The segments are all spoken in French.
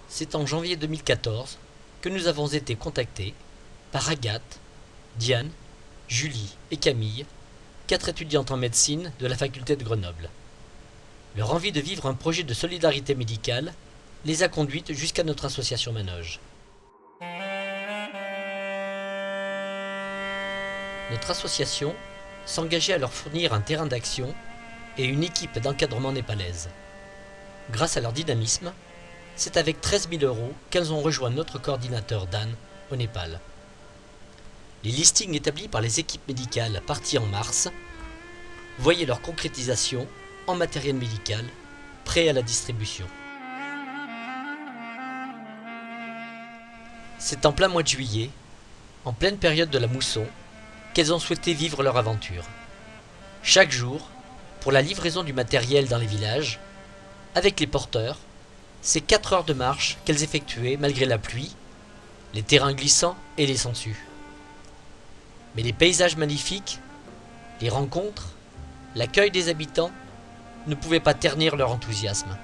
C'est en janvier 2014 que nous avons été contactés par Agathe, Diane, Julie et Camille, 4 étudiantes en médecine de la faculté de Grenoble. Leur envie de vivre un projet de solidarité médicale les a conduites jusqu'à notre association Manoge. Notre association s'engageait à leur fournir un terrain d'action et une équipe d'encadrement népalaise. Grâce à leur dynamisme, c'est avec 13 000 € qu'elles ont rejoint notre coordinateur Dan au Népal. Les listings établis par les équipes médicales parties en mars voyaient leur concrétisation en matériel médical prêt à la distribution. C'est en plein mois de juillet, en pleine période de la mousson, qu'elles ont souhaité vivre leur aventure. Chaque jour, pour la livraison du matériel dans les villages, avec les porteurs, c'est 4 heures de marche qu'elles effectuaient malgré la pluie, les terrains glissants et les sangsues. Mais les paysages magnifiques, les rencontres, l'accueil des habitants ne pouvaient pas ternir leur enthousiasme.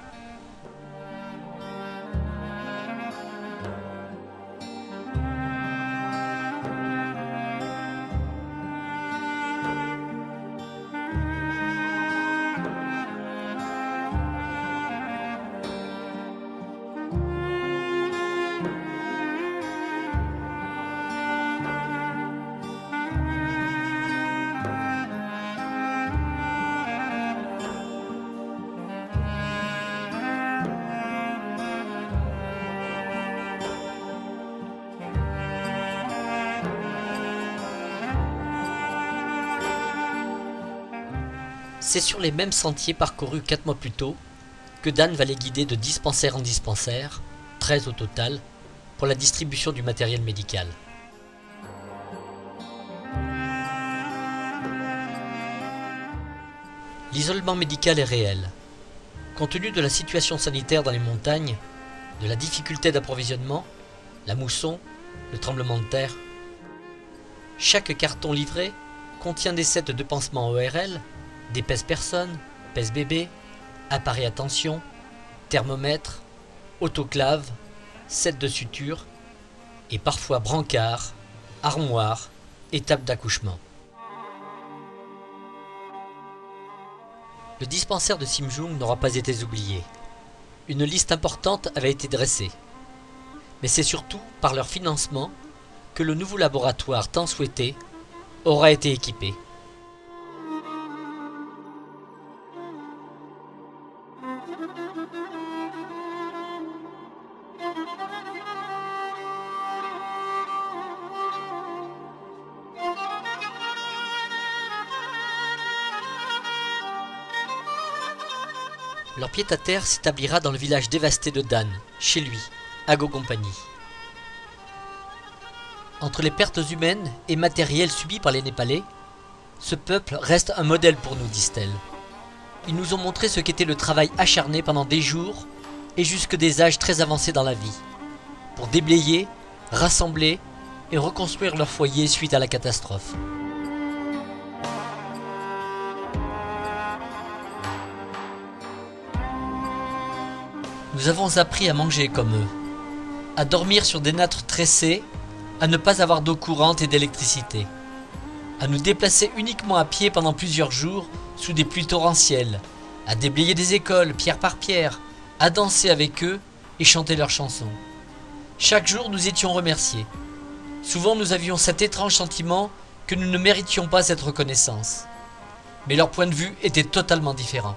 C'est sur les mêmes sentiers parcourus 4 mois plus tôt que Dan va les guider de dispensaire en dispensaire, 13 au total, pour la distribution du matériel médical. L'isolement médical est réel. Compte tenu de la situation sanitaire dans les montagnes, de la difficulté d'approvisionnement, la mousson, le tremblement de terre, chaque carton livré contient des sets de pansements ORL, des pèse-personnes, pèse-bébé, appareil à tension, thermomètre, autoclave, set de suture et parfois brancard, armoire et table d'accouchement. Le dispensaire de Simjung n'aura pas été oublié. Une liste importante avait été dressée. Mais c'est surtout par leur financement que le nouveau laboratoire tant souhaité aura été équipé. Leur pied-à-terre s'établira dans le village dévasté de Dan, chez lui, à Gogompani. Entre les pertes humaines et matérielles subies par les Népalais, ce peuple reste un modèle pour nous, disent-elles. Ils nous ont montré ce qu'était le travail acharné pendant des jours et jusque des âges très avancés dans la vie, pour déblayer, rassembler et reconstruire leur foyer suite à la catastrophe. Nous avons appris à manger comme eux, à dormir sur des nattes tressées, à ne pas avoir d'eau courante et d'électricité, à nous déplacer uniquement à pied pendant plusieurs jours sous des pluies torrentielles, à déblayer des écoles pierre par pierre, à danser avec eux et chanter leurs chansons. Chaque jour nous étions remerciés. Souvent nous avions cet étrange sentiment que nous ne méritions pas cette reconnaissance. Mais leur point de vue était totalement différent.